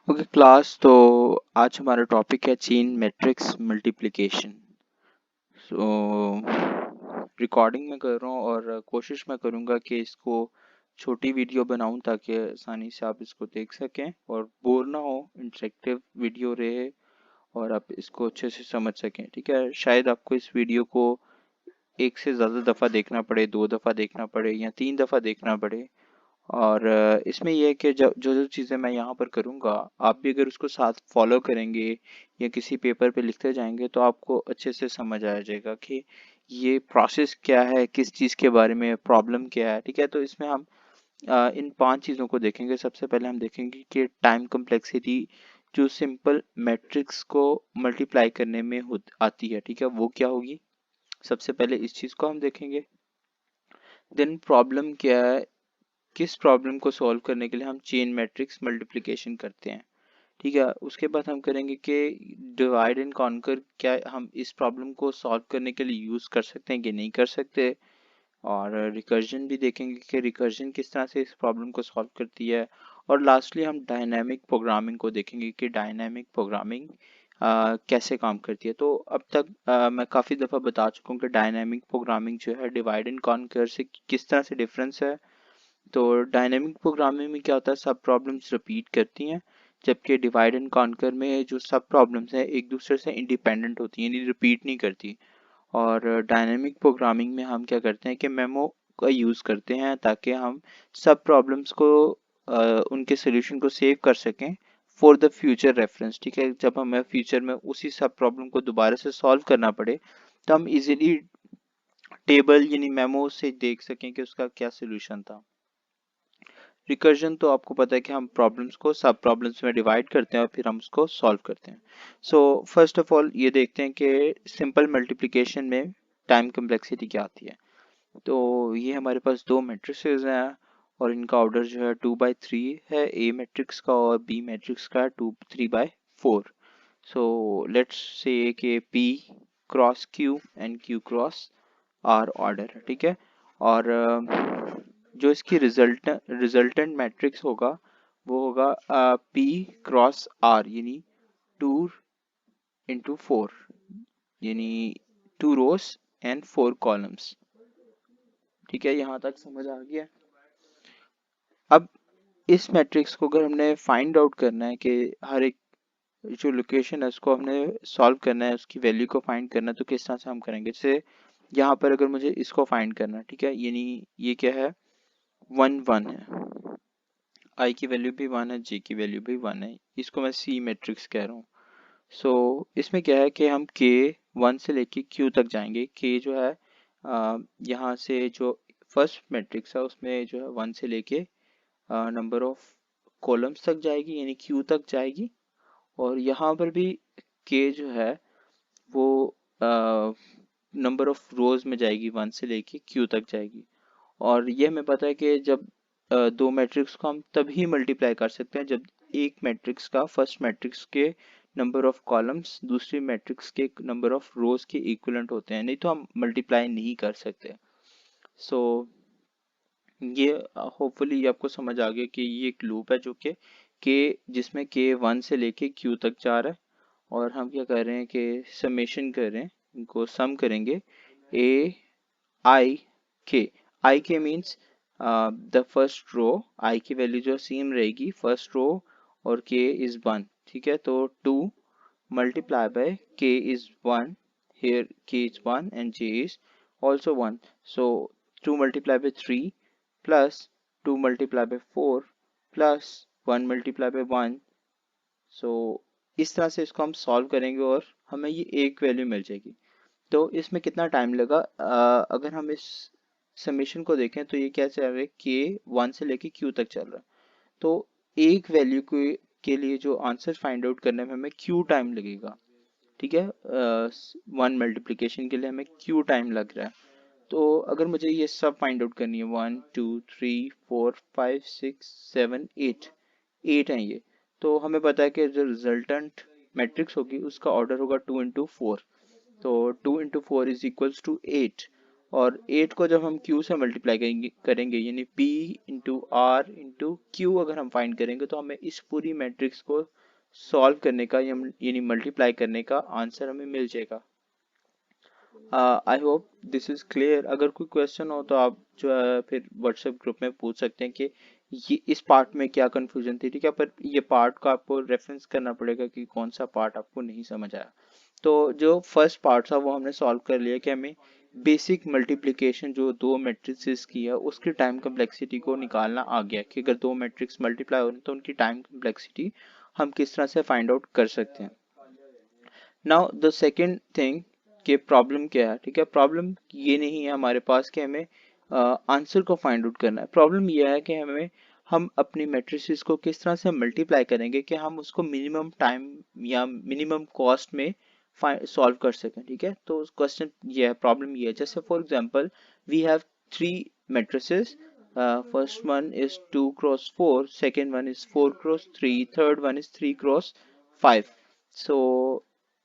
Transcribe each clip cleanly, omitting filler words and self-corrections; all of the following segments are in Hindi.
ओके क्लास, तो आज हमारा टॉपिक है चेन मैट्रिक्स मल्टीप्लिकेशन। सो रिकॉर्डिंग में कर रहा हूँ और कोशिश मैं करूँगा कि इसको छोटी वीडियो बनाऊँ ताकि आसानी से आप इसको देख सकें और बोर ना हो, इंटरेक्टिव वीडियो रहे और आप इसको अच्छे से समझ सकें। ठीक है, शायद आपको इस वीडियो को एक से ज़्यादा दफ़ा देखना पड़े, 2 दफ़ा देखना पड़े या 3 दफ़ा देखना पड़े। और इसमें यह है कि जो जो जो चीज़ें मैं यहाँ पर करूँगा, आप भी अगर उसको साथ फॉलो करेंगे या किसी पेपर पे लिखते जाएंगे तो आपको अच्छे से समझ आ जाएगा कि ये प्रोसेस क्या है, किस चीज़ के बारे में, प्रॉब्लम क्या है। ठीक है, तो इसमें हम इन 5 चीज़ों को देखेंगे। सबसे पहले हम देखेंगे कि टाइम कम्प्लेक्सिटी जो सिंपल मैट्रिक्स को मल्टीप्लाई करने में आती है, ठीक है, वो क्या होगी। सबसे पहले इस चीज़ को हम देखेंगे। देन प्रॉब्लम क्या है, किस प्रॉब्लम को सॉल्व करने के लिए हम चेन मैट्रिक्स मल्टीप्लिकेशन करते हैं। ठीक है, उसके बाद हम करेंगे कि डिवाइड एंड कॉन्कर क्या हम इस प्रॉब्लम को सॉल्व करने के लिए यूज़ कर सकते हैं कि नहीं कर सकते। और रिकर्जन भी देखेंगे कि रिकर्जन किस तरह से इस प्रॉब्लम को सॉल्व करती है। और लास्टली हम डायनामिक प्रोग्रामिंग को देखेंगे कि डायनामिक प्रोग्रामिंग कैसे काम करती है। तो अब तक मैं काफ़ी दफ़ा बता चुका हूँ कि डायनामिक प्रोग्रामिंग जो है डिवाइड एंड कॉन्कर से किस तरह से डिफरेंस है। तो डायनेमिक प्रोग्रामिंग में क्या होता है, सब प्रॉब्लम्स रिपीट करती हैं, जबकि डिवाइड एंड कॉन्कर में जो सब प्रॉब्लम्स हैं एक दूसरे से इंडिपेंडेंट होती हैं, यानी रिपीट नहीं करती। और डायनेमिक प्रोग्रामिंग में हम क्या करते हैं कि मेमो का यूज़ करते हैं ताकि हम सब प्रॉब्लम्स को उनके सोल्यूशन को सेव कर सकें फॉर द फ्यूचर रेफरेंस। ठीक है, जब हमें फ्यूचर में उसी सब प्रॉब्लम को दोबारा से सॉल्व करना पड़े तो हम इजीली टेबल यानी मेमो से देख सकें कि उसका क्या सोल्यूशन था। रिकर्जन तो आपको पता है कि हम प्रॉब्लम्स को सब प्रॉब्लम्स में डिवाइड करते हैं और फिर हम उसको सॉल्व करते हैं। सो फर्स्ट ऑफ ऑल ये देखते हैं कि सिंपल मल्टीप्लिकेशन में टाइम कम्प्लेक्सिटी क्या आती है। तो ये हमारे पास दो मैट्रिसेस हैं और इनका ऑर्डर जो है 2/3 है, ए मैट्रिक्स का और बी मैट्रिक्स का 3/4। सो लेट्स से कि P cross Q and Q cross R order है। ठीक है, और जो इसकी रिजल्टेंट मैट्रिक्स होगा वो होगा पी क्रॉस आर, यानी 2 into 4, यानी 2 rows एंड 4 columns। ठीक है, यहाँ तक समझ आ गया। अब इस मैट्रिक्स को अगर हमने फाइंड आउट करना है कि हर एक जो लोकेशन है उसको हमने सॉल्व करना है, उसकी वैल्यू को फाइंड करना है, तो किस तरह से हम करेंगे। जैसे यहाँ पर अगर मुझे इसको फाइंड करना है, ठीक है, यानी ये क्या है, 1 1 है, आई की वैल्यू भी 1 है, जे की वैल्यू भी 1 है, इसको मैं सी मैट्रिक्स कह रहा हूँ। सो इसमें क्या है कि हम के 1 से लेके क्यू तक जाएंगे। के जो है यहाँ से जो फर्स्ट मैट्रिक्स है उसमें जो है 1 से लेके नंबर ऑफ कॉलम्स तक जाएगी, यानी क्यू तक जाएगी। और यहाँ पर भी के जो है वो नंबर ऑफ रोज में जाएगी, 1 से लेके क्यू तक जाएगी। और ये हमें पता है कि जब दो मैट्रिक्स को हम तभी मल्टीप्लाई कर सकते हैं जब एक मैट्रिक्स का फर्स्ट मैट्रिक्स के नंबर ऑफ कॉलम्स दूसरी मैट्रिक्स के नंबर ऑफ रोज के इक्विवेलेंट होते हैं, नहीं तो हम मल्टीप्लाई नहीं कर सकते। सो ये होपफुली आपको समझ आ गया कि ये एक लूप है जो कि जिसमें के 1 से लेके क्यू तक जा रहा है। और हम क्या कर रहे हैं कि समेशन कर रहे हैं, इनको सम करेंगे। ए आई के, आई के मीन्स द फर्स्ट रो, आई की वैल्यू जो सेम रहेगी फर्स्ट रो, और के इज 1। ठीक है, तो 2 multiply by k is 1, here k is 1 and j is also 1, so 2 multiply by 3 plus 2 multiply by 4 plus 1 multiply by 1। so इस तरह से इसको हम सॉल्व करेंगे और हमें ये एक वैल्यू मिल जाएगी। तो इसमें कितना टाइम लगा, अगर हम इस समीशन को देखें तो ये क्या चल रहा है, के 1 से लेके क्यू तक चल रहा है। तो एक वैल्यू के लिए जो आंसर फाइंड आउट करने में हमें क्यू टाइम लगेगा। ठीक है, 1 मल्टीप्लिकेशन के लिए हमें क्यू टाइम लग रहा है। तो अगर मुझे ये सब फाइंड आउट करनी है, 1 2 3 4 5 6 7 8, 8 है ये, तो हमें पता है कि जो रिजल्टेंट मैट्रिक्स होगी उसका ऑर्डर होगा 2 into 4। तो 2 into 4 इज इक्वल्स टू 8। और 8 को जब हम q से मल्टीप्लाई करेंगे यानी p into R into Q अगर हम फाइंड करेंगे तो हमें इस पूरी मैट्रिक्स को सॉल्व करने का यानी मल्टीप्लाई करने का आंसर हमें मिल जाएगा। आई होप दिस इज क्लियर। अगर कोई क्वेश्चन हो तो आप जो है फिर व्हाट्सएप ग्रुप में पूछ सकते हैं कि ये इस पार्ट में क्या कंफ्यूजन थी, ठीक है। पर ये पार्ट का आपको रेफरेंस करना पड़ेगा कि कौन सा पार्ट आपको नहीं समझ आया। तो जो फर्स्ट पार्ट था वो हमने सॉल्व कर लिया कि हमें बेसिक मल्टीप्लिकेशन जो दो मैट्रिक्स की है उसकी टाइम कम्प्लेक्सिटी को निकालना आ गया कि अगर दो मैट्रिक्स मल्टीप्लाई हो रहे हैं तो उनकी टाइम कम्प्लेक्सिटी हम किस तरह से फाइंड आउट कर सकते हैं। नाउ द सेकेंड थिंग कि प्रॉब्लम क्या है, ठीक है। प्रॉब्लम ये नहीं है हमारे पास कि हमें आंसर को फाइंड आउट करना है। प्रॉब्लम ये है कि हम अपनी मैट्रिसेस को किस तरह से मल्टीप्लाई करेंगे कि हम उसको मिनिमम टाइम या मिनिमम कॉस्ट में सॉल्व कर सकें, ठीक है। तो क्वेश्चन ये है, प्रॉब्लम ये है। जैसे for example we have three matrices, first one is 2 cross 4, second one is 4 cross 3, third one is 3 cross 5। So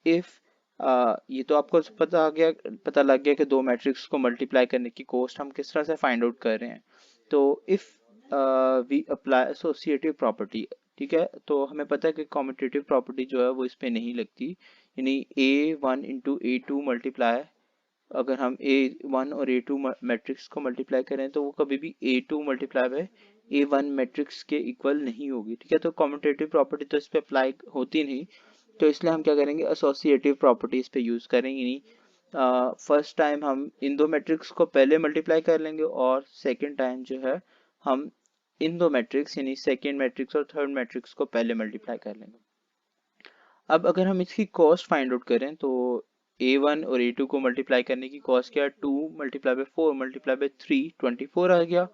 if ये तो आपको पता लग गया कि दो मैट्रिक्स को मल्टीप्लाई करने की कॉस्ट हम किस तरह से फाइंड आउट कर रहे हैं। तो if we apply associative property, ठीक है, तो हमें पता है कि कॉम्यूटेटिव प्रॉपर्टी जो है वो इस पे नहीं लगती। यानी A1 इंटू A2 मल्टीप्लाई, अगर हम A1 और A2 मैट्रिक्स को मल्टीप्लाई करें तो वो कभी भी A2 multiply by A1 matrix के इक्वल नहीं होगी, ठीक है। तो कॉम्यूटेटिव प्रॉपर्टी तो इस पे अप्लाई होती नहीं, तो इसलिए हम क्या करेंगे, एसोसिएटिव प्रॉपर्टीज पे यूज करेंगे। नहीं, फर्स्ट टाइम हम इन दो मैट्रिक्स को पहले मल्टीप्लाई कर लेंगे और सेकेंड टाइम जो है हम इन दो मैट्रिक्स यानी सेकेंड मैट्रिक्स और थर्ड मैट्रिक्स को पहले मल्टीप्लाई कर लेंगे। अब अगर हम इसकी कॉस्ट फाइंड आउट करें तो A1 और A2 को मल्टीप्लाई करने की कॉस्ट क्या है, 2 मल्टीप्लाई बाय 4 मल्टीप्लाई बाय 3, 24 आ गया।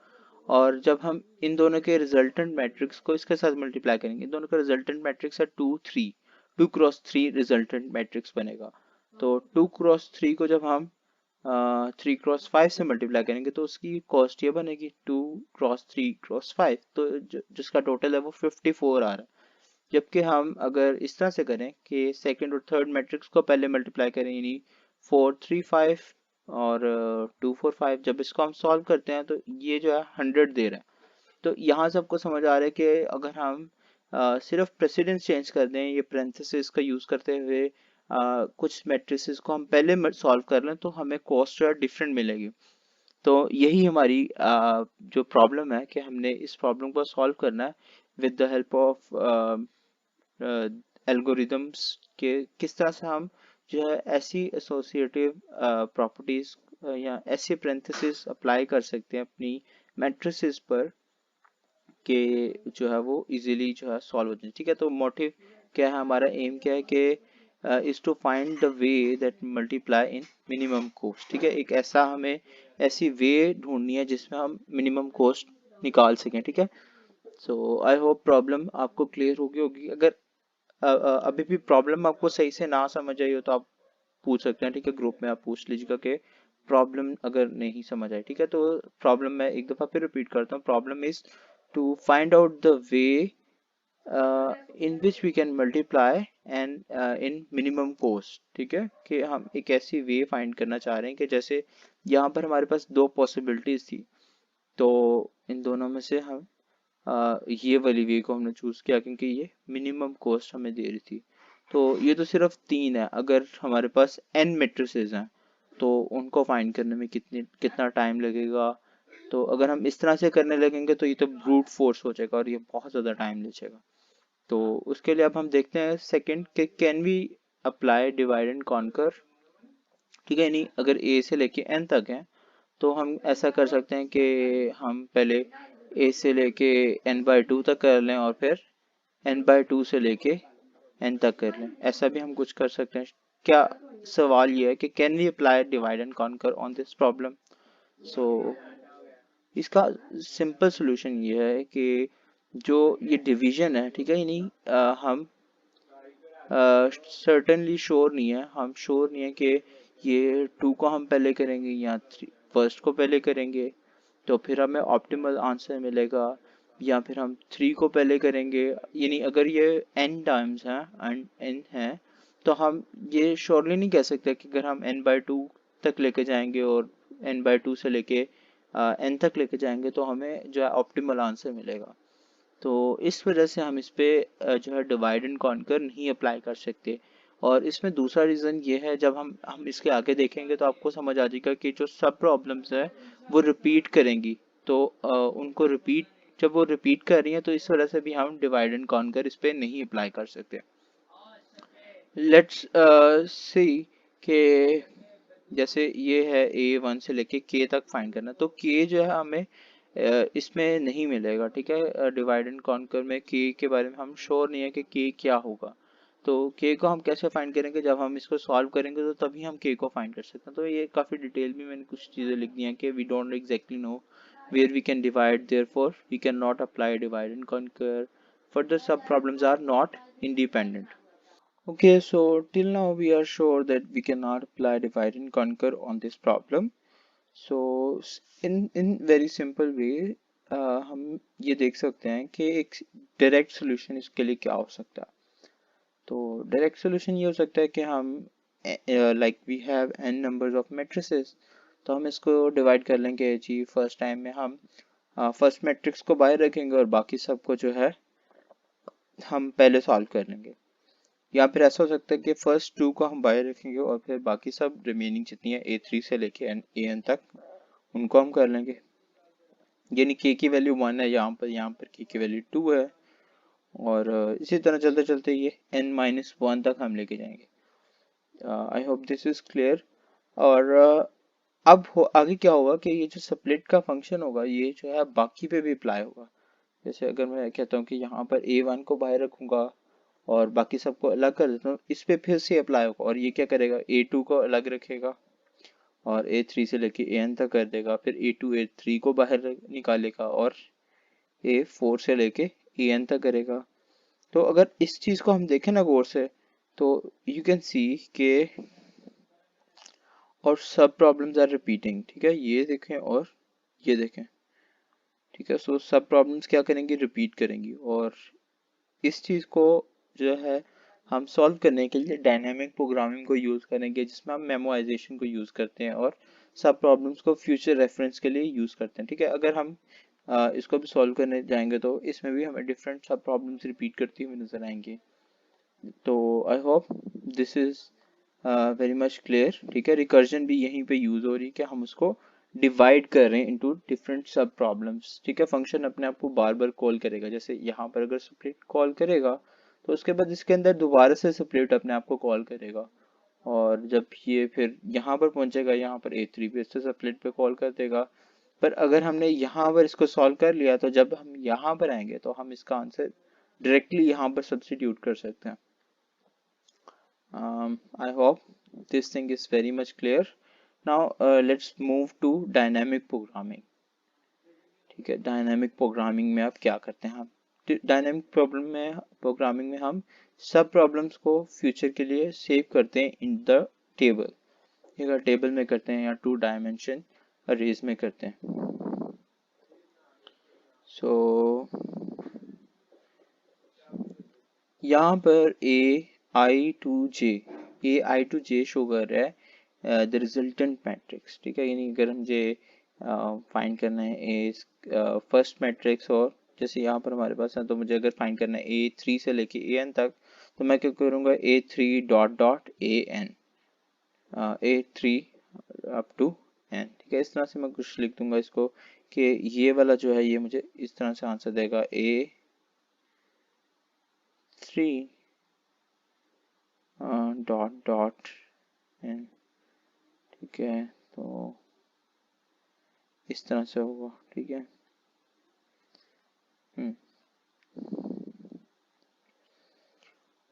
और जब हम इन दोनों के रिजल्टेंट मैट्रिक्स को इसके साथ मल्टीप्लाई करेंगे, इन दोनों का रिजल्टेंट मैट्रिक्स है 2 3, 2 क्रॉस 3 रिजल्टेंट मैट्रिक्स बनेगा। तो 2 क्रॉस 3 को जब हम 3 क्रॉस 5 से मल्टीप्लाई करेंगे तो उसकी कॉस्ट ये बनेगी 2 क्रॉस 3 क्रॉस 5, तो जिसका टोटल है वो 54 आ रहा है। जबकि हम अगर इस तरह से करें कि सेकंड और थर्ड मैट्रिक्स को पहले मल्टीप्लाई करें यानी 4 3 5 और 2 4 5, जब इसको हम सॉल्व करते हैं तो ये जो है 100 दे रहा है। तो यहाँ से आपको समझ आ रहा है कि अगर हम सिर्फ प्रेसिडेंस चेंज कर दें, ये पेरेंथेसिस का यूज करते हुए कुछ मैट्रिसेस को हम पहले सॉल्व कर लें तो हमें कॉस्ट जो है डिफरेंट मिलेगी। तो यही हमारी जो प्रॉब्लम है कि हमने इस प्रॉब्लम को सॉल्व करना है with the help of algorithms के किस तरह से हम जो है ऐसी एसोसिएटिव प्रॉपर्टीज या ऐसे पेरेंथेसिस अप्लाई कर सकते हैं अपनी मैट्रिसेस पर कि जो है वो इजीली जो है सॉल्व हो जाए, ठीक है। तो मोटिव क्या है, हमारा एम क्या है कि is to find the way that multiply in minimum cost, ठीक है। एक ऐसा हमें ऐसी वे ढूंढनी है जिसमें हम मिनिमम कॉस्ट निकाल सकें, ठीक है। सो आई होप प्रॉब्लम आपको क्लियर होगी। अगर अभी भी प्रॉब्लम आपको सही से ना समझ आई हो तो आप पूछ सकते हैं, ठीक है। ग्रुप में आप पूछ लीजिएगा कि प्रॉब्लम अगर नहीं समझ आई, ठीक है। तो प्रॉब्लम मैं एक दफा फिर रिपीट करता हूँ। Problem is to find out the way in which we can multiply and in minimum cost, ठीक है। कि हम एक ऐसी वे फाइंड करना चाह रहे हैं कि जैसे यहाँ पर हमारे पास दो पॉसिबिलिटीज थी, तो इन दोनों में से हम ये वाली वे को हमने चूज किया क्योंकि ये मिनिमम कॉस्ट हमें दे रही थी। तो ये तो सिर्फ तीन है, अगर हमारे पास n मैट्रिसेस हैं तो उनको फाइंड करने में कितना टाइम लगेगा। तो अगर हम इस तरह से करने लगेंगे तो ये तो ब्रूट फोर्स हो जाएगा और ये बहुत ज़्यादा टाइम ले जाएगा। तो उसके लिए अब हम देखते हैं सेकंड के can we apply divide and conquer, ठीक है। नहीं, अगर a से लेके n तक है तो हम ऐसा कर सकते हैं कि हम पहले a से लेके n/2 तक कर लें और फिर n/2 से लेके n तक कर लें। ऐसा भी हम कुछ कर सकते हैं। क्या सवाल ये है कि can we apply divide and conquer on this problem. So इसका सिंपल सोल्यूशन ये है कि जो ये डिवीजन है, ठीक है, यानी हम सर्टेनली श्योर नहीं है, हम श्योर नहीं है कि ये 2 को हम पहले करेंगे या फर्स्ट को पहले करेंगे तो फिर हमें ऑप्टिमल आंसर मिलेगा, या फिर हम 3 को पहले करेंगे। यानी अगर ये n टाइम्स हैं n है तो हम ये श्योरली नहीं कह सकते कि अगर हम n/2 तक लेके जाएंगे और n/2 से लेके n तक लेके जाएंगे तो हमें जो है ऑप्टिमल आंसर मिलेगा। तो इस वजह से हम इस पे जो है डिवाइड एंड कॉन्कर नहीं अप्लाई कर सकते। और इसमें दूसरा रीज़न ये है, जब हम इसके आगे देखेंगे तो आपको समझ आ जाएगा कि जो सब प्रॉब्लम्स है वो रिपीट करेंगी। तो उनको रिपीट जब वो रिपीट कर रही हैं तो इस वजह से भी हम डिवाइड एंड कॉन्कर इस पे नहीं अप्लाई कर सकते। लेट्स सी कि जैसे ये है A1 से लेके K तक फाइंड करना, तो K जो है हमें इसमें नहीं मिलेगा। ठीक है, डिवाइड एंड कॉन्कर में K के बारे में हम श्योर नहीं है कि K क्या होगा। तो K को हम कैसे फाइंड करेंगे, जब हम इसको सॉल्व करेंगे तो तभी हम K को फाइंड कर सकते हैं। तो ये काफ़ी डिटेल में मैंने कुछ चीज़ें लिख दी हैं कि we don't exactly know where we can divide, therefore we cannot apply divide and conquer. Further sub problems are not independent. Okay, so till now we are sure that we cannot apply divide and conquer on this problem. So in very simple way हम ये देख सकते हैं कि एक डायरेक्ट सोल्यूशन इसके लिए क्या हो सकता है। तो डायरेक्ट सोल्यूशन ये हो सकता है कि हम like we have n numbers of matrices, तो हम इसको डिवाइड कर लेंगे जी। फर्स्ट टाइम में हम फर्स्ट मैट्रिक्स को बाहर रखेंगे और बाकी सबको जो है हम पहले सॉल्व कर लेंगे। या फिर ऐसा हो सकता है कि फर्स्ट टू को हम बाहर रखेंगे और फिर बाकी सब रिमेनिंग जितनी है A3 से लेके AN तक उनको हम कर लेंगे। यानी K की वैल्यू 1 है यहाँ पर K की वैल्यू 2 है, और इसी तरह चलते चलते ये n-1 तक हम लेके जाएंगे। आई होप दिस इज क्लियर। और अब आगे क्या होगा कि ये जो स्प्लिट का फंक्शन होगा ये जो है बाकी पे भी अप्लाई होगा। जैसे अगर मैं कहता हूँ कि यहाँ पर A1 को बाहर रखूंगा और बाकी सबको अलग कर देता हूँ, इस पे फिर से अप्लाई होगा। और ये क्या करेगा, A2 को अलग रखेगा और A3 से लेके AN तक कर देगा, फिर A2 A3 को बाहर निकालेगा और A4 से लेके AN तक करेगा। तो अगर इस चीज को हम देखें ना गौर से, तो यू कैन सी के और सब प्रॉब्लम्स आर रिपीटिंग। ठीक है, ये देखें और ये देखें। ठीक है, सो सब प्रॉब्लम्स क्या करेंगी, रिपीट करेंगी। और इस चीज को जो है हम सॉल्व करने के लिए डायनामिक प्रोग्रामिंग को यूज करेंगे, जिसमें हम मेमोराइजेशन को यूज करते हैं और सब प्रॉब्लम्स को फ्यूचर रेफरेंस के लिए यूज करते हैं। ठीक है, अगर हम इसको भी सॉल्व करने जाएंगे तो इसमें भी हमें डिफरेंट सब प्रॉब्लम्स रिपीट करती हुई नजर आएंगी। तो आई hope this is very much clear. ठीक है, रिकर्जन भी यहीं पे यूज हो रही है कि हम उसको डिवाइड कर रहे हैं इनटू डिफरेंट सब प्रॉब्लम्स। ठीक है, फंक्शन अपने आप को बार बार कॉल करेगा। जैसे यहाँ पर अगर स्प्लिट कॉल करेगा तो उसके बाद इसके अंदर दोबारा से स्प्लिट अपने आप को कॉल करेगा, और जब ये फिर यहाँ पर पहुंचेगा यहाँ पर A3 पे इससे स्प्लिट पे कॉल कर देगा। पर अगर हमने यहाँ पर इसको सॉल्व कर लिया तो जब हम यहाँ पर आएंगे तो हम इसका आंसर डायरेक्टली यहाँ पर सब्स्टिट्यूट कर सकते हैं। I hope this thing is very much clear. Now let's move to dynamic programming. ठीक है, डायनामिक प्रोग्रामिंग में आप क्या करते हैं, हम डायनामिक प्रोग्रामिंग में हम सब प्रॉब्लम्स को फ्यूचर के लिए सेव करते हैं इन द टेबल। अगर टेबल में करते हैं या 2 डायमेंशन अरेज में करते हैं। सो यहाँ पर ai to j शो कर रहा है द रिजल्टेंट मैट्रिक्स। ठीक है, यानी अगर मुझे फाइंड करना है ए फर्स्ट मैट्रिक्स, और जैसे यहाँ पर हमारे पास है तो मुझे अगर फाइंड करना है A3 से लेके AN तक, तो मैं क्या करूँगा A3 dot dot AN A3 up to N। ठीक है, इस तरह से मैं कुछ लिख दूंगा इसको कि ये वाला जो है ये मुझे इस तरह से आंसर देगा A3 डॉट डॉट N। ठीक है, तो इस तरह से होगा। ठीक है,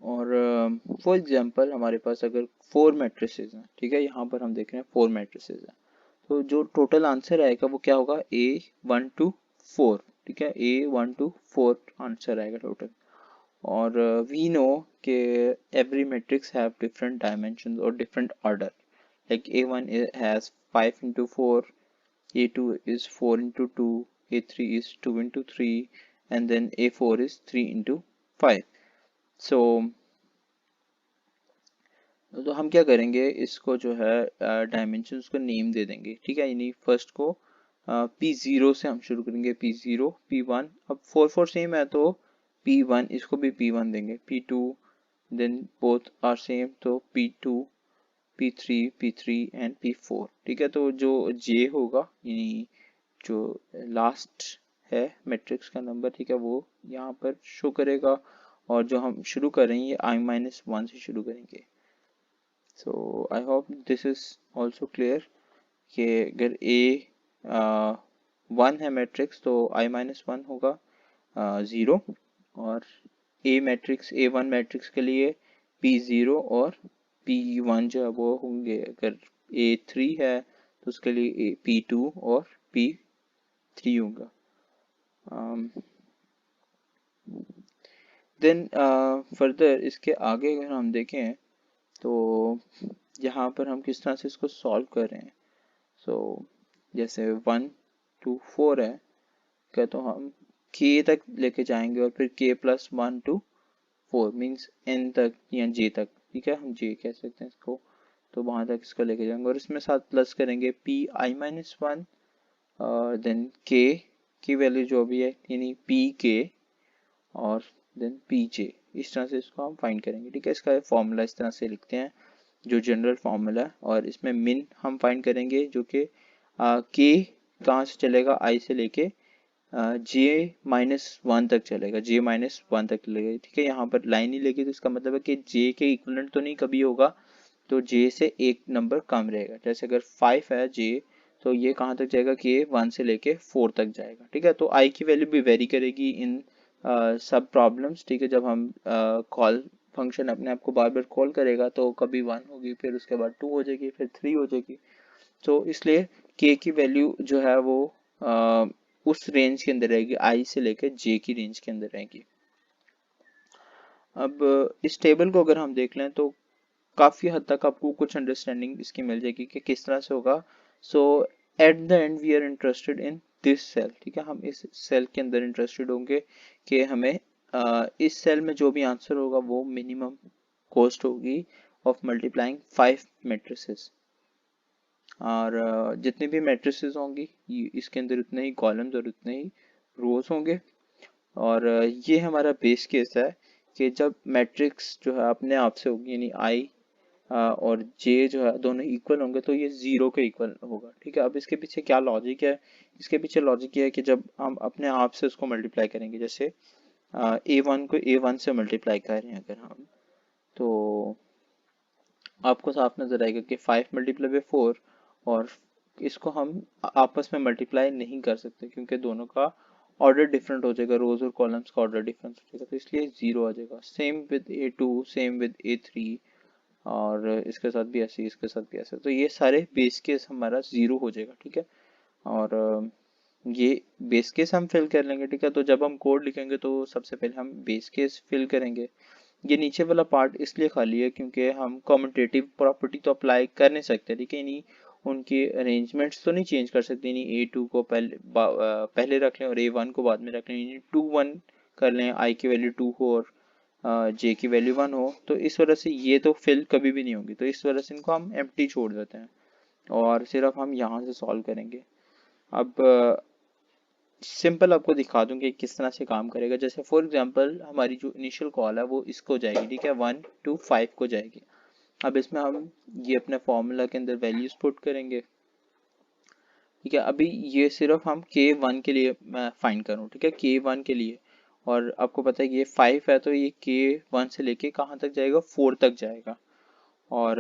और फॉर एग्जांपल हमारे पास अगर 4 मैट्रिसेस हैं, ठीक है, यहाँ पर हम देख रहे हैं 4 मैट्रिसेस हैं, तो जो टोटल आंसर आएगा वो क्या होगा A1 to 4। ठीक है, A1 to 4 आंसर आएगा टोटल। और वी नो कि every matrix have different dimensions और different order. Like A1 has 5 into 4, A2 is 4 into 2, A3 is 2 into 3, and then A4 is 3 into 5. So तो हम क्या करेंगे, इसको जो है डायमेंशन को नेम दे देंगे, ठीक है। यानी फर्स्ट को P0 से हम शुरू करेंगे, P0 P1, अब 4 4 सेम है तो P1 इसको भी P1 देंगे, P2 then both are same तो P2 P3 P3 and P4, ठीक है। तो जो J होगा यानी जो लास्ट है मैट्रिक्स का नंबर, ठीक है, वो यहाँ पर शो करेगा। और जो हम शुरू करेंगे I-1 से शुरू करेंगे। So I hope this is also clear कि अगर A 1 है मैट्रिक्स तो I-1 होगा 0, और A1 मैट्रिक्स के लिए P0 और P1 जो है वो होंगे। अगर A3 है तो उसके लिए P2 और P3 होगा। देन फर्दर इसके आगे अगर हम देखें तो यहाँ पर हम किस तरह से इसको सॉल्व कर रहे हैं। सो जैसे 1 to 4 है क्या, तो हम k तक लेके जाएंगे और फिर k+1 to 4 मीन्स n तक या j तक, ठीक है, हम j कह सकते हैं इसको। तो वहां तक इसको लेके जाएंगे और इसमें साथ प्लस करेंगे Pi-1 और देन k की वैल्यू जो भी है यानी Pk और देन Pj, इस तरह से इसको हम फाइंड करेंगे, ठीक है। इसका फॉर्मूला इस तरह से लिखते हैं जो जनरल फॉर्मूला है, और इसमें मिन हम फाइंड करेंगे जो कि k कहाँ से चलेगा, i से लेके J-1 तक चलेगा, J-1 तक चलेगा, ठीक है। यहाँ पर लाइन ही लेगी तो इसका मतलब है कि J के इक्विवेलेंट तो नहीं कभी होगा, तो J से एक नंबर कम रहेगा। जैसे अगर 5 है J, तो ये कहाँ तक जाएगा कि 1 से लेके 4 तक जाएगा, ठीक है। तो I की वैल्यू भी वेरी करेगी इन सब प्रॉब्लम्स, ठीक है। जब हम कॉल फंक्शन अपने आप को बार बार कॉल करेगा तो कभी 1 होगी, फिर उसके बाद 2 हो जाएगी, फिर 3 हो जाएगी। तो इसलिए k की वैल्यू जो है वो उस रेंज के अंदर रहेगी, I से लेकर J की रेंज के अंदर रहेगी। अब इस टेबल को अगर हम देख लें तो काफ़ी हद तक आपको कुछ अंडरस्टैंडिंग इसकी मिल जाएगी कि किस तरह से होगा। So at the end we are interested in this cell, ठीक है। हम इस सेल के अंदर इंटरेस्टेड होंगे कि हमें इस सेल में जो भी आंसर होगा वो मिनिमम कॉस्ट होगी ऑफ मल्टीप्लाइंग 5 मैट्रिसेस। और जितनी भी मैट्रिसेस होंगी इसके अंदर उतने ही कॉलम्स और उतने ही रोज होंगे। और ये हमारा बेस केस है कि जब मैट्रिक्स जो है अपने आप से होगी यानी आई और जे जो है दोनों इक्वल होंगे तो ये जीरो के इक्वल होगा, ठीक है। अब इसके पीछे क्या लॉजिक है, इसके पीछे लॉजिक ये है कि जब हम अपने आप से उसको मल्टीप्लाई करेंगे, जैसे A1 को A1 से मल्टीप्लाई कर रहे हैं अगर हम, तो आपको साफ नजर आएगा कि 5 मल्टीप्लाई बाई 4, और इसको हम आपस में मल्टीप्लाई नहीं कर सकते क्योंकि दोनों का ऑर्डर डिफरेंट हो जाएगा, रोज और कॉलम्स का ऑर्डर डिफरेंट हो जाएगा, तो इसलिए जीरो आ जाएगा। Same with A2, same with A3, और इसके साथ भी ऐसे, इसके साथ भी ऐसे, तो ये सारे बेस केस हमारा जीरो हो जाएगा, ठीक है। और ये बेस केस हम फिल कर लेंगे, ठीक है। तो जब हम कोड लिखेंगे तो सबसे पहले हम बेस केस फिल करेंगे। ये नीचे वाला पार्ट इसलिए खाली है क्योंकि हम कम्यूटेटिव प्रॉपर्टी तो अप्लाई कर नहीं सकते, ठीक है। नहीं, उनकी अरेंजमेंट्स तो नहीं चेंज कर सकते, नहीं A2 को पहले रख लें और A1 को बाद में रख लें, 2 1 कर लें, I की वैल्यू 2 हो और J की वैल्यू 1 हो, तो इस वजह से ये तो फिल कभी भी नहीं होगी, तो इस वजह से इनको हम एम्प्टी छोड़ देते हैं और सिर्फ हम यहाँ से सॉल्व करेंगे। अब सिंपल आपको दिखा दूं कि किस तरह से काम करेगा। जैसे फॉर एग्जांपल हमारी जो इनिशियल कॉल है वो इसको जाएगी, ठीक है, 1 to 5 को जाएगी। अब इसमें हम ये अपने फॉर्मूला के अंदर वैल्यूज पुट करेंगे, ठीक है। अभी ये सिर्फ हम K1 के लिए मैं फाइंड करूँ, ठीक है, K1 के लिए। और आपको पता है कि ये 5 है तो ये K1 से लेके कहाँ तक जाएगा, 4 तक जाएगा। और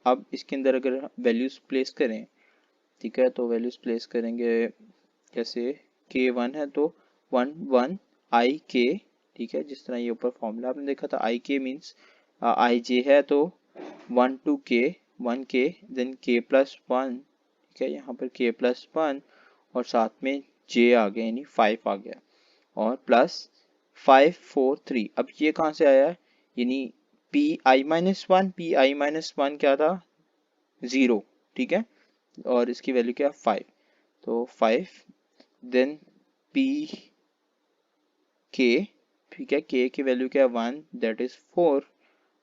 अब इसके अंदर अगर वैल्यूज प्लेस करें, ठीक है, तो वैल्यूज प्लेस करेंगे, जैसे K1 है तो 1 1 I K, ठीक है। जिस तरह ये ऊपर फॉर्मूला आपने देखा था I K means I J है तो 1 to K 1 K then K+1, ठीक है। यहाँ पर K+1 और साथ में J आ गया यानी 5 आ गया, और प्लस 5 4 3। अब ये कहाँ से आया है, यानी Pi-1 क्या था, 0, ठीक है, और इसकी वैल्यू क्या, 5, तो 5 देन पी के, ठीक है, के की वैल्यू क्या है 1 that is 4,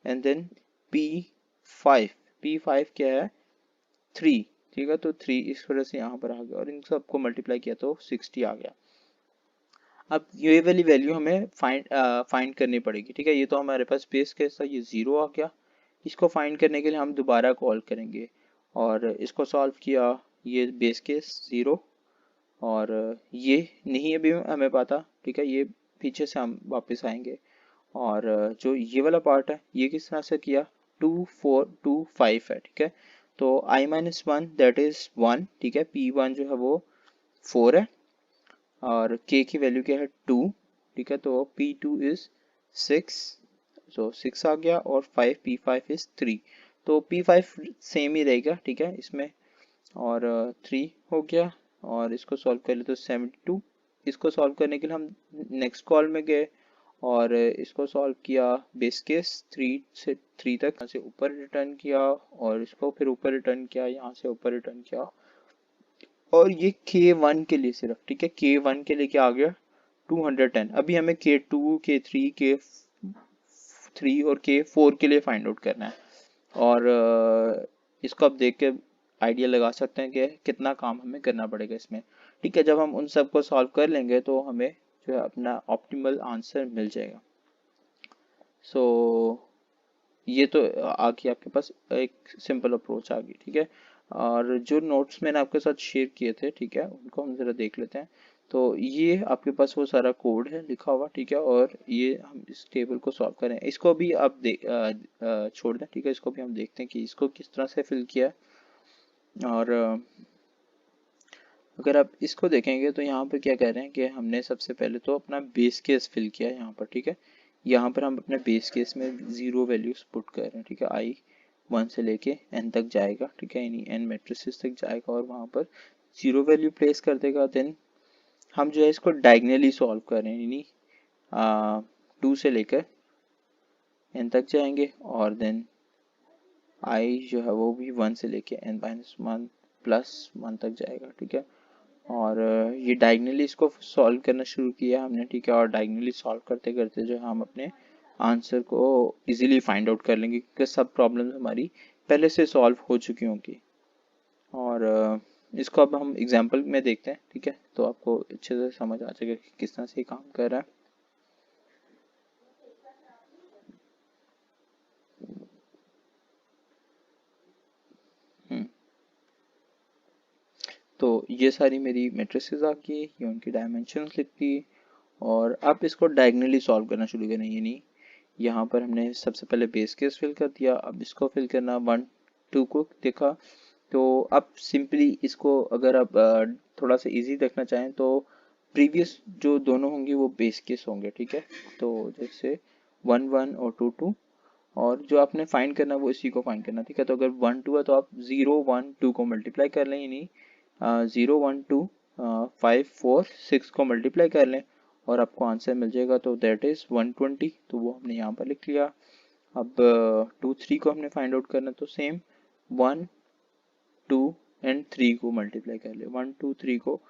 and then P5, P5 क्या है 3, ठीक है, तो 3 इस वजह से यहाँ पर आ गया और इन सबको मल्टीप्लाई किया तो 60 आ गया। अब ये वाली वैल्यू हमें फाइंड करनी पड़ेगी, ठीक है। ये तो हमारे पास बेस केस था, ये 0 आ गया। इसको फाइंड करने के लिए हम दोबारा कॉल करेंगे और इसको सॉल्व किया, ये बेस केस 0 और ये नहीं अभी हमें पता, ठीक है, ये पीछे से हम वापस आएंगे और जो ये वाला पार्ट है ये किस तरह से किया, 2 4 2 5 है, ठीक है। तो i-1 दैट इज 1, ठीक है, p1 जो है वो 4 है और k की वैल्यू क्या है 2, ठीक है, तो p2 इज 6, सो 6 आ गया और 5 p5 इज 3, तो p5 सेम ही रहेगा, ठीक है, इसमें और 3 हो गया और इसको सॉल्व कर ले तो 72। इसको सॉल्व करने के लिए हम नेक्स्ट कॉल में गए और इसको सॉल्व किया, बेस केस 3 से 3 तक यहाँ से ऊपर रिटर्न किया और इसको फिर ऊपर रिटर्न किया, यहाँ से ऊपर रिटर्न किया और ये K1 के लिए सिर्फ, ठीक है, K1 के लिए क्या आ गया 210। अभी हमें K2 K3 K3 और K4 के लिए फाइंड आउट करना है और इसको आप देख के आइडिया लगा सकते हैं कि कितना काम हमें करना पड़ेगा इसमें, ठीक है। जब हम उन सबको सॉल्व कर लेंगे तो हमें जो है अपना ऑप्टिमल आंसर मिल जाएगा। सो ये तो आ गई आपके पास एक सिंपल अप्रोच आ गई, ठीक है। और जो नोट्स मैंने आपके साथ शेयर किए थे, ठीक है, उनको हम ज़रा देख लेते हैं। तो ये आपके पास वो सारा कोड है लिखा हुआ, ठीक है, और ये हम इस टेबल को सॉल्व करें, इसको भी आप छोड़ दें, ठीक है, इसको भी हम देखते हैं कि इसको किस तरह से फिल किया है। और अगर आप इसको देखेंगे तो यहाँ पर क्या कह रहे हैं कि हमने सबसे पहले तो अपना बेस केस फिल किया यहाँ पर, ठीक है। यहाँ पर हम अपने बेस केस में 0 वैल्यूज पुट कर रहे हैं, ठीक है, आई 1 से लेके n तक जाएगा, ठीक है, यानी n मैट्रिसेस तक जाएगा और वहाँ पर 0 वैल्यू प्लेस कर देगा। देन हम जो है इसको डायगनली सॉल्व कर रहे हैं, यानी 2 से लेकर n तक जाएंगे और देन आई जो है वो भी 1 से लेके n-1 प्लस 1 तक जाएगा, ठीक है। और ये डायगनली इसको सॉल्व करना शुरू किया हमने, ठीक है, और डायगनली सॉल्व करते करते जो हम अपने आंसर को इजीली फाइंड आउट कर लेंगे क्योंकि सब प्रॉब्लम्स हमारी पहले से सॉल्व हो चुकी होंगी। और इसको अब हम एग्जांपल में देखते हैं, ठीक है, तो आपको अच्छे से समझ आ जाएगा कि किस तरह से काम कर रहा है। तो ये सारी मेरी मैट्रिसेस आ गई, ये उनकी डायमेंशंस लिख दी और अब इसको डायगनली सॉल्व करना शुरू करें, यानी यहाँ पर हमने सबसे पहले बेस केस फिल कर दिया, अब इसको फिल करना 1 2 को देखा। तो अब सिंपली इसको अगर आप थोड़ा सा इजी देखना चाहें तो प्रीवियस जो दोनों होंगे वो बेस केस होंगे, ठीक है। तो जैसे 1 1 और 2 2 और जो आपने फाइंड करना वो इसी को फाइंड करना, ठीक है। तो अगर 1 2 है तो आप 0 1 2 को मल्टीप्लाई कर लें, यानी 0 1 2 5 4 6 को मल्टीप्लाई कर लें और आपको आंसर मिल जाएगा, तो दैट इज़ 120, तो वो हमने यहाँ पर लिख लिया। अब 2 3 को हमने फाइंड आउट करना, तो सेम 1 2 एंड 3 को मल्टीप्लाई कर ले, 1 2 3 को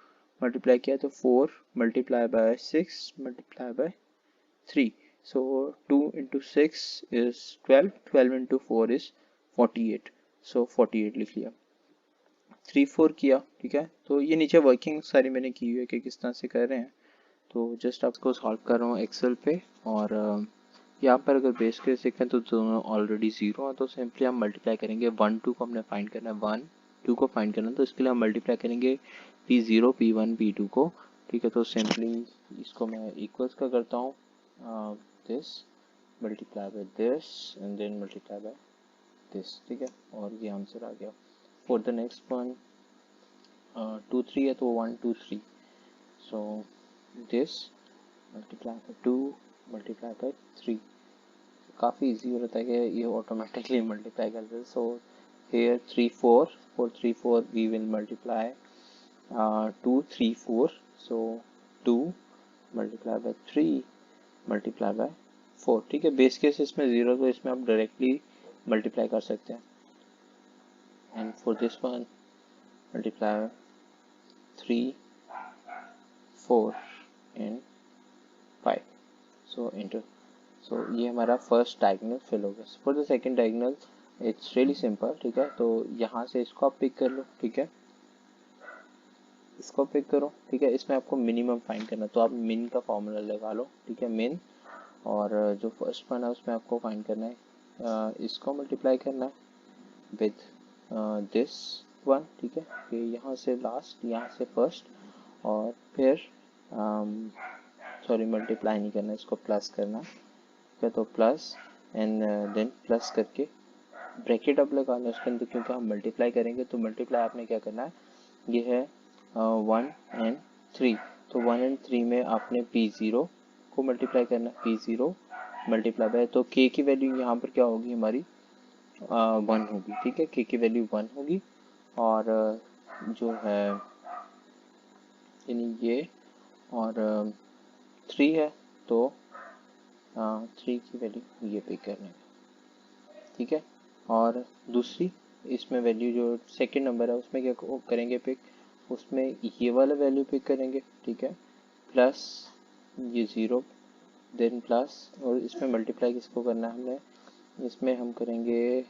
मल्टीप्लाई किया तो 4 multiply by 6 multiply by 3, so 2 into 6 is 12, 12 into 4 is 48, so 48 लिख लिया। 3 4 किया, ठीक है, तो ये नीचे वर्किंग सारी मैंने की हुई है कि किस तरह से कर रहे हैं। तो जस्ट आपको सॉल्व कर रहा हूँ एक्सेल पे और यहाँ पर अगर बेस केस देखें तो दोनों ऑलरेडी 0 है, तो सिंपली हम मल्टीप्लाई करेंगे। 1 2 को हमने फाइंड करना है, 1 2 को फाइंड करना है, तो इसके लिए हम मल्टीप्लाई करेंगे P0 P1 P2 को, ठीक है। तो सिंपली इसको मैं इक्वल्स का करता हूँ, this multiply by this and then multiply by this, ठीक है, और ये आंसर आ गया। फॉर द नेक्स्ट वन 2 3 है तो 1 2 3, सो this multiply by 2 multiply by 3, काफ़ी इजी हो जाता है कि ये ऑटोमेटिकली मल्टीप्लाई कर दे। सो here 3 4 for 3 4 we will multiply 2 3 4, so 2 multiply by 3 multiply by 4, ठीक है। बेस केस इसमें 0 तो इसमें आप डायरेक्टली मल्टीप्लाई कर सकते हैं and for this one multiply 3 4 and 5, so enter, सो ये हमारा फर्स्ट डायगोनल फिल हो गया। For the second diagonal it's really simple, ठीक है। तो यहाँ से इसको आप पिक कर लो, ठीक है, इसको पिक करो, ठीक है। इसमें आपको मिनिमम फाइंड करना, तो आप मिन का फॉर्मूला लगा लो, ठीक है, मिन। और जो फर्स्ट वन है उसमें आपको फाइंड करना है, इसको मल्टीप्लाई करना है विद दिस वन, ठीक है। कि यहाँ से लास्ट, यहाँ से फर्स्ट, और फिर सॉरी मल्टीप्लाई नहीं करना, इसको प्लस करना, ठीक है। तो प्लस एंड देन प्लस करके ब्रैकेट अब लगाना उसके अंदर, क्योंकि हम मल्टीप्लाई करेंगे। तो मल्टीप्लाई आपने क्या करना है, ये है 1 एंड 3, तो 1 एंड 3 में आपने P0 को मल्टीप्लाई करना है, P0 मल्टीप्लाई बाय, तो K की वैल्यू यहाँ पर क्या होगी हमारी 1 होगी, ठीक है। K की वैल्यू 1 होगी, और जो है यानी ये और 3 है, तो 3 की वैल्यू ये पिक करने में, ठीक है। और दूसरी इसमें वैल्यू जो सेकंड नंबर है उसमें क्या करेंगे पिक, उसमें ये वाला वैल्यू पिक करेंगे, ठीक है, प्लस ये 0, देन प्लस, और इसमें मल्टीप्लाई किसको करना है हमने, इसमें हम करेंगे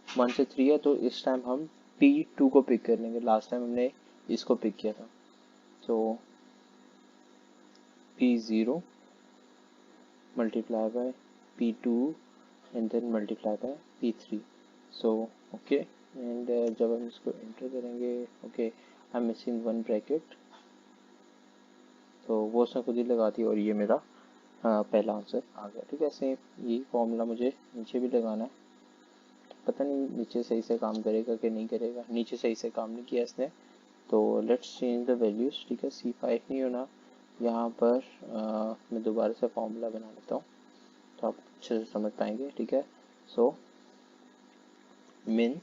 1 से 3 है, तो इस टाइम हम P2 को पिक कर लेंगे। लास्ट टाइम हमने इसको पिक किया था, तो P0 multiply by P2 and then multiply by P3। So okay, and जब हम इसको एंटर करेंगे, okay I am missing 1 bracket, तो वो उसने खुद ही लगा दी, और ये मेरा पहला आंसर आ गया, ठीक है। सेम यही फॉर्मूला मुझे नीचे भी लगाना है, पता नहीं नीचे सही से काम करेगा कि नहीं करेगा, नीचे सही से काम नहीं किया इसने। तो लेट्स चेंज द वैल्यूज, ठीक है। C5 नहीं होना यहाँ पर, मैं दोबारा से फॉर्मूला बना लेता हूँ तो आप अच्छे से समझ पाएंगे, ठीक है। सो मिन,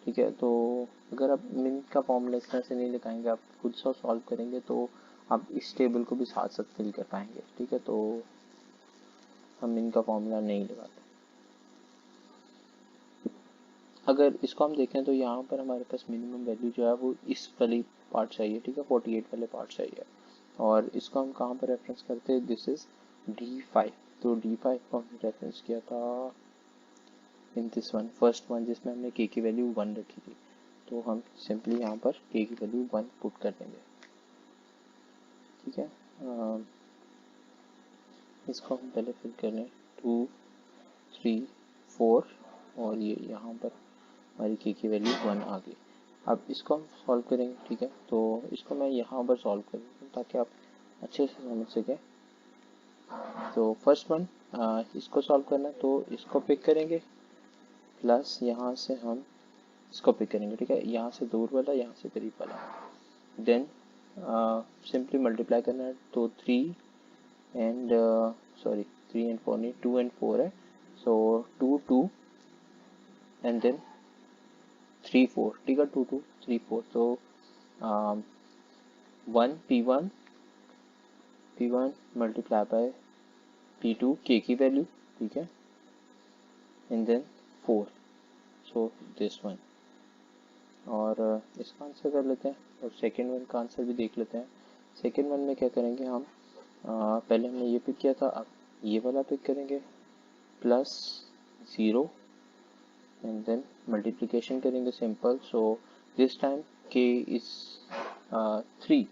ठीक है। तो अगर आप मिन का फॉर्मूला इस तरह से नहीं लगाएंगे, आप खुद से सॉल्व करेंगे, तो आप इस टेबल को भी साथ साथ फिल कर पाएंगे, ठीक है। तो हम मिन का फॉर्मूला नहीं लगाते। अगर इसको हम देखें तो यहाँ पर हमारे पास मिनिमम वैल्यू जो है वो इस वाली पार्ट चाहिए, ठीक है, 48 वाले पार्ट चाहिए, और इसको हम कहाँ पर रेफरेंस करते हैं, दिस इज D5। तो D5 को हमने रेफरेंस किया था in this one, first one, जिसमें हमने K की वैल्यू 1 रखी थी। तो हम सिंपली यहाँ पर K की वैल्यू 1 पुट कर देंगे, ठीक है। इसको हम पहले फिल कर लें 2 3 4, और ये यहाँ पर हमारी K की वैल्यू 1 आ गई। अब इसको हम सॉल्व करेंगे, ठीक है। तो इसको मैं यहाँ पर सॉल्व करूँगा ताकि आप अच्छे से समझ सकें। तो फर्स्ट वन इसको सॉल्व करना है, तो इसको पिक करेंगे, प्लस यहाँ से हम इसको पिक करेंगे, ठीक है, यहाँ से दूर वाला, यहाँ से करीब वाला, देन सिंपली मल्टीप्लाई करना है। तो 3 एंड सॉरी 3 एंड 4 नहीं, 2 एंड 4 है, सो 2 2 एंड देन 3 4, ठीक है, 2 2 3 4, तो 1 P1 multiply by P2 K की वैल्यू, ठीक है, and then 4, so this one. और इसका आंसर कर लेते हैं, और सेकेंड वन का आंसर भी देख लेते हैं। सेकेंड वन में क्या करेंगे हम, पहले हमने ये पिक किया था, अब ये वाला पिक करेंगे, प्लस 0 एंड देन मल्टीप्लिकेशन करेंगे simple. So this time K is 3,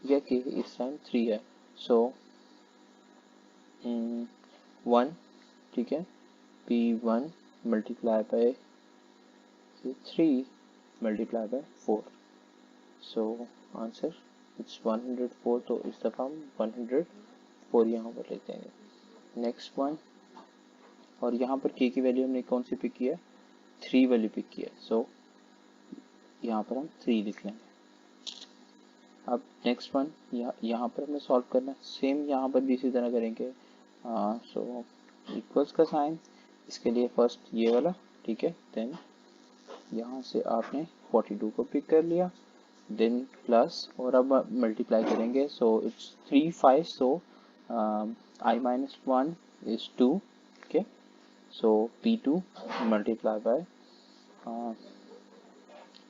ठीक है, K इस टाइम 3 है, सो 1, ठीक है, P1 multiply by 3 multiply by 4, so answer it's 104। तो इस दफ़ा हम 104 यहाँ पर लेते हैं। नेक्स्ट वन, और यहाँ पर K की वैल्यू हमने कौन सी पिक किया है, 3 वाली पिक किया है, सो यहाँ पर हम 3 लिख लेंगे। अब नेक्स्ट वन, यहाँ पर हमें सॉल्व करना है, सेम यहाँ पर भी इसी तरह करेंगे। सो इक्वल्स का साइन, इसके लिए फर्स्ट ये वाला, ठीक है, देन यहाँ से आपने 42 को पिक कर लिया, देन प्लस, और अब मल्टीप्लाई करेंगे। So it's 3 5, so I-1 is 2, okay, so P2 multiply by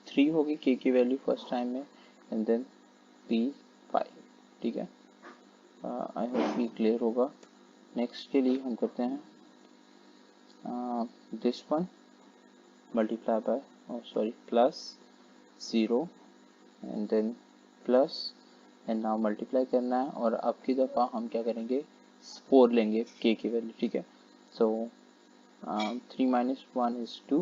3 होगी K की वैल्यू फर्स्ट टाइम में, एंड देन P5, ठीक है। आई होप ये क्लियर होगा। नेक्स्ट के लिए हम करते हैं this one multiply by plus 0 and then plus and now multiply करना है, और अब की दफ़ा हम क्या करेंगे 4 लेंगे k की वैल्यू, ठीक है। सो 3 minus 1 is 2,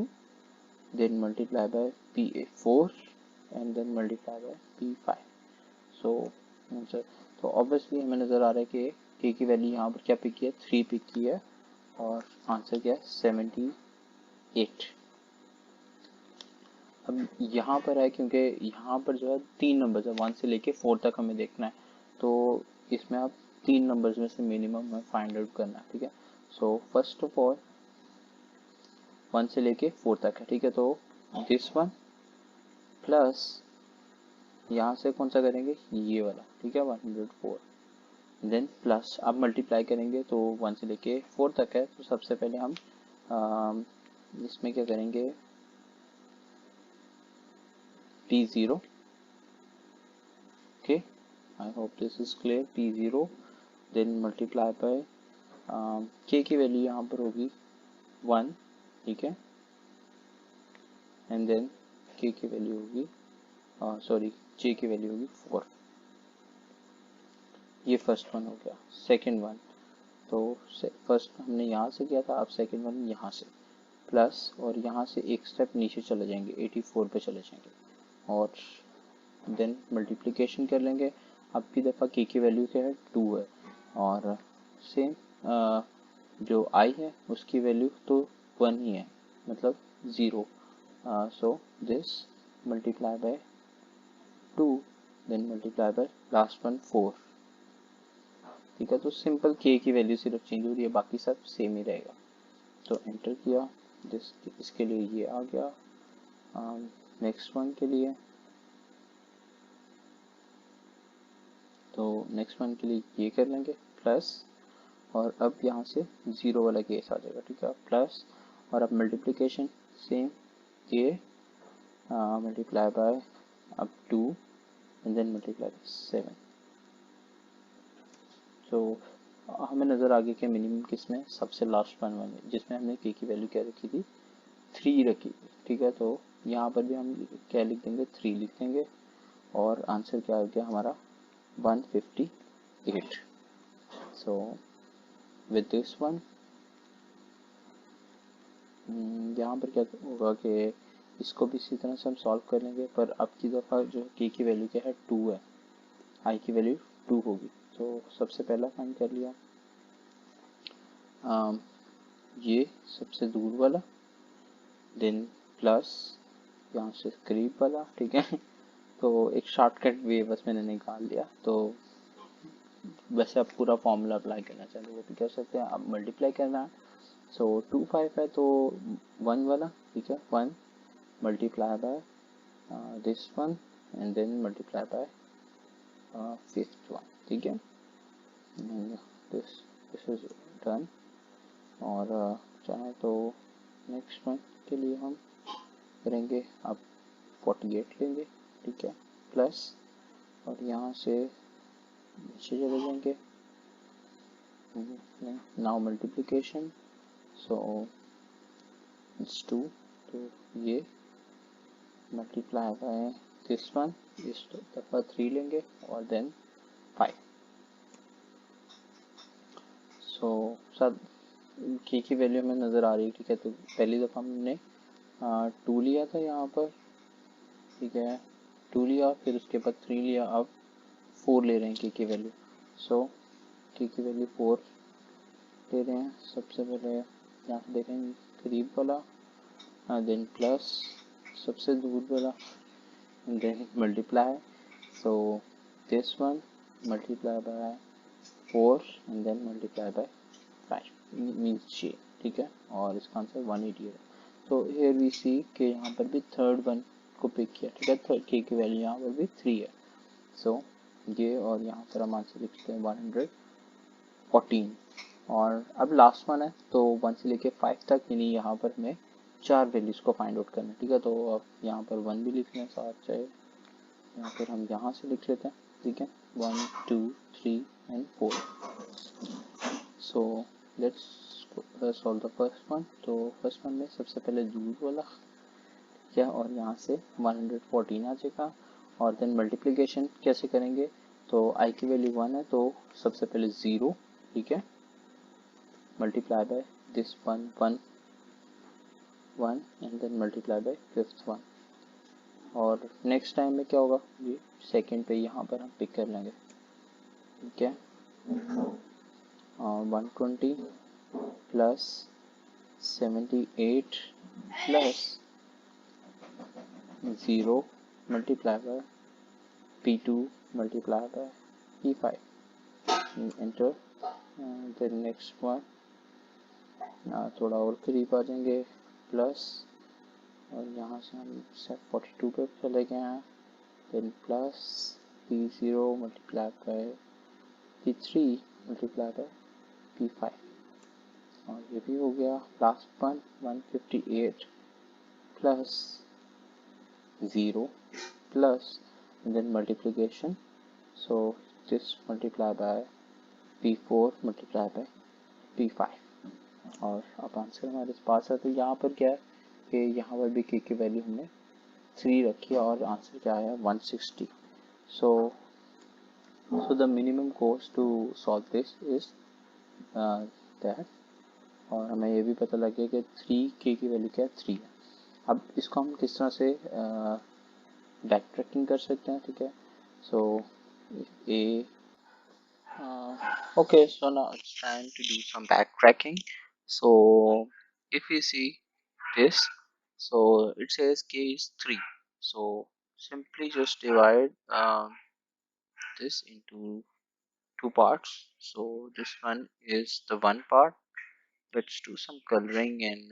then multiply by p4 and then multiply by p5. So answer तो ऑब्वियसली हमें नज़र आ रहा है कि k की वैल्यू यहाँ पर क्या पिक की है 3 पिक की है, और आंसर क्या है 78। अब यहाँ पर है क्योंकि यहाँ पर जो है 3 नंबर है 1 से लेके 4 तक हमें देखना है, तो इसमें आप 3 नंबर्स में से मिनिमम हमें फाइंड आउट करना है, ठीक है। सो फर्स्ट ऑफ ऑल 1 से लेके 4 तक है, ठीक है। तो दिस वन प्लस यहाँ से कौन सा करेंगे ये वाला, ठीक है 104, देन प्लस अब मल्टीप्लाई करेंगे तो 1 से लेके 4 तक है, तो सबसे पहले हम इसमें क्या करेंगे P0, okay I hope this is clear. P0 then multiply by k की वैल्यू यहाँ पर होगी 1, ठीक है, एंड देन k की वैल्यू होगी j की वैल्यू होगी 4। ये फर्स्ट वन हो गया। सेकंड वन तो फर्स्ट हमने यहाँ से किया था, अब सेकंड वन यहाँ से प्लस, और यहाँ से एक स्टेप नीचे चले जाएंगे 84 पे चले जाएंगे, और देन मल्टीप्लिकेशन कर लेंगे। अब की दफ़ा k की वैल्यू क्या है 2 है, और सेम जो i है उसकी वैल्यू तो 1 ही है, मतलब 0। So this multiply by 2 then multiply by last one 4, ठीक है। तो सिंपल k की वैल्यू सिर्फ चेंज हो रही है, बाकी सब सेम ही रहेगा। तो एंटर किया, इसके लिए ये आ गया। नेक्स्ट वन के लिए तो नेक्स्ट वन के लिए ये कर लेंगे प्लस, और अब यहाँ से 0 वाला केस आ जाएगा, ठीक है, प्लस, और अब मल्टीप्लिकेशन सेम ये मल्टीप्लाई बाय अब 2 एंड देन मल्टीप्लाई बाय 7। तो हमें नज़र आ गया कि मिनिमम किसमें सबसे लास्ट वन जिसमें हमने k की वैल्यू क्या रखी थी 3 रखी थी, ठीक है। तो यहाँ पर भी हम क्या लिख देंगे 3 लिख देंगे, और आंसर क्या आ गया हमारा 158। सो विद दिस वन यहाँ पर क्या होगा कि इसको भी इसी तरह से हम सॉल्व कर लेंगे, पर अब की दफ़ा जो k की वैल्यू क्या है 2 है, i की वैल्यू 2 होगी। तो सबसे पहला फाइंड कर लिया ये सबसे दूर वाला, देन प्लस यहाँ से करीब वाला, ठीक है। तो एक शॉर्टकट वे बस मैंने निकाल लिया, तो वैसे आप पूरा फॉर्मूला अप्लाई करना चाहते हो वो भी कर सकते हैं। अब मल्टीप्लाई करना है, सो 2 5 है तो 1 वाला, ठीक है, 1 multiply by this one and then multiply by fifth one, ठीक है, दिस इज डन। और चाहे तो नेक्स्ट वन के लिए हम करेंगे अब 48 लेंगे, ठीक है, प्लस, और यहाँ से नीचे चले जाएंगे, नाउ मल्टीप्लिकेशन, सो इट्स 2, तो ये मल्टीप्लाई बाय दिस वन, इस दफ़ा 3 लेंगे, और देन 5। सो सब k की वैल्यू हमें नज़र आ रही है, ठीक है। तो पहली दफ़ा हमने 2 लिया था यहाँ पर, ठीक है, 2 लिया, फिर उसके बाद 3 लिया, अब 4 ले रहे हैं k की वैल्यू। सो k की वैल्यू 4 ले रहे हैं। सबसे पहले यहाँ से देखें करीब वाला, देन प्लस सबसे दूर वाला, then multiply, so this one multiply by 4 and then multiply by 5 means 6, ठीक है, और इसका आंसर 188 है। तो हियर वी सी कि यहाँ पर भी थर्ड वन को पिक किया, ठीक है, थर्ड k की वैल्यू यहाँ पर भी 3 है। सो ये, और यहाँ पर हम आंसर लिखते हैं 114। और अब लास्ट वन है, तो 1 से लेके 5 तक, यानी यहाँ पर हमें 4 वैल्यूज़ को फाइंड आउट करना है, ठीक है। तो अब यहाँ पर 1 भी लिख लें साथ, चाहे यहाँ पर हम यहाँ से लिख लेते हैं, ठीक है, 1 2 3 and 4. So let's solve the first one. तो फर्स्ट वन में सबसे पहले दूर वाला क्या, और यहाँ से 114 आ जाएगा, और देन मल्टीप्लिकेशन कैसे करेंगे, तो i की वैल्यू 1 है तो सबसे पहले 0, ठीक है, multiply by this 1 1 1 and then multiply by fifth one, और नेक्स्ट टाइम में क्या होगा, ये सेकंड पे यहाँ पर हम पिक कर लेंगे, ठीक है, 120 plus 78 plus 0 multiply by P2 multiply by P5 and enter the next one, थोड़ा और करीब आ जाएंगे, प्लस, और यहाँ से हम 42 पे चले गए हैं, then plus P0 multiply by P3 multiply by P5, और ये भी हो गया, last one 158 plus 0 plus and then multiplication, so this multiply by p4 multiply by p5, और अब आंसर हमारे पास है। तो यहाँ पर क्या है कि यहाँ पर भी k की वैल्यू हमने 3 रखी है और आंसर क्या आया 160। so the minimum cost to solve this is that, और हमें ये भी पता लग गया कि 3k की वैल्यू क्या है 3 है। अब इसको हम किस तरह से बैक ट्रैकिंग कर सकते हैं, ठीक है, सो ए okay, so now it's time to do some backtracking. So if you see this, so it says k is 3, so simply just divide this into two parts. So this one is the one part. Let's do some coloring and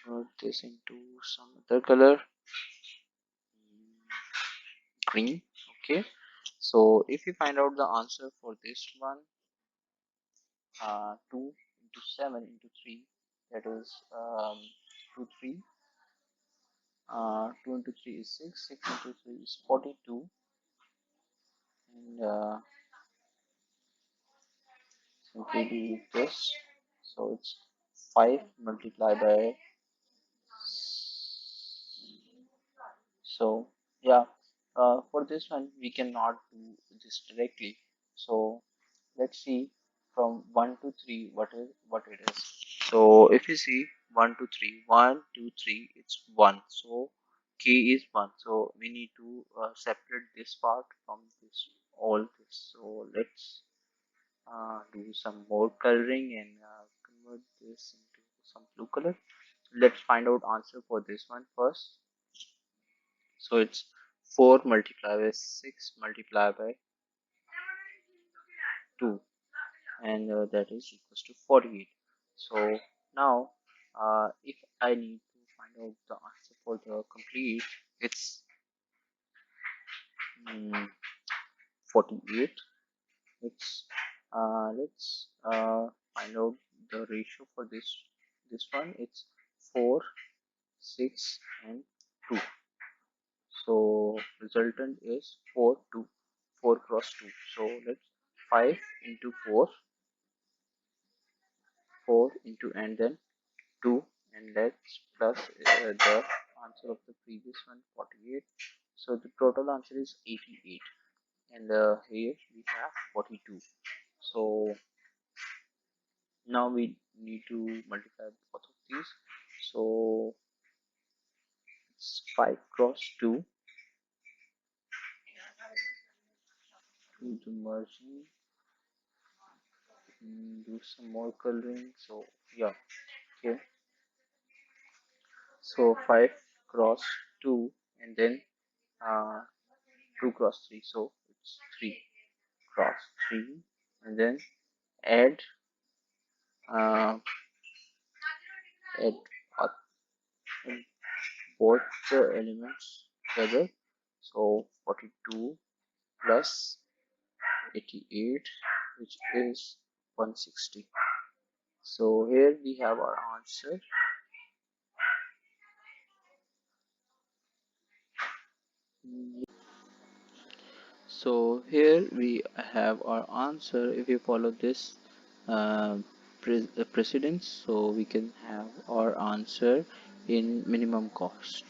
convert this into some other color, green. Okay, so if you find out the answer for this one, 2 into 7 into 3, that is 2 3, 2 into 3 is 6, 6 into 3 is 42, and simply do this, so it's 5 multiplied by, so yeah, for this one we cannot do this directly, so let's see from 1 to 3 what it is. So if you see 1 to 3, 1 2 3, it's 1, so k is 1, so we need to separate this part from this, all this, so let's do some more coloring and convert this into some blue color. Let's find out answer for this one first. So it's 4 multiplied by 6 multiplied by 2, and that is equals to 48. So now if I need to find out the answer for the complete, it's 48. Let's find out the ratio for this one. It's 4 6 and 2, so resultant is 4 2, 4 cross 2, so let's 5 into 4, 4 into and then 2, and let's plus the answer of the previous one 48, so the total answer is 88, and here we have 42. So now we need to multiply both of these, so it's 5 cross 2, do the merging, do some more coloring, so yeah, okay, so 5 cross 2 and then 2 cross 3, so it's 3 cross 3, and then add uh, add uh, both the elements together, so 42 plus 88, which is 160. So here we have our answer. So here we have our answer. If we follow this uh, precedence, so we can have our answer in minimum cost.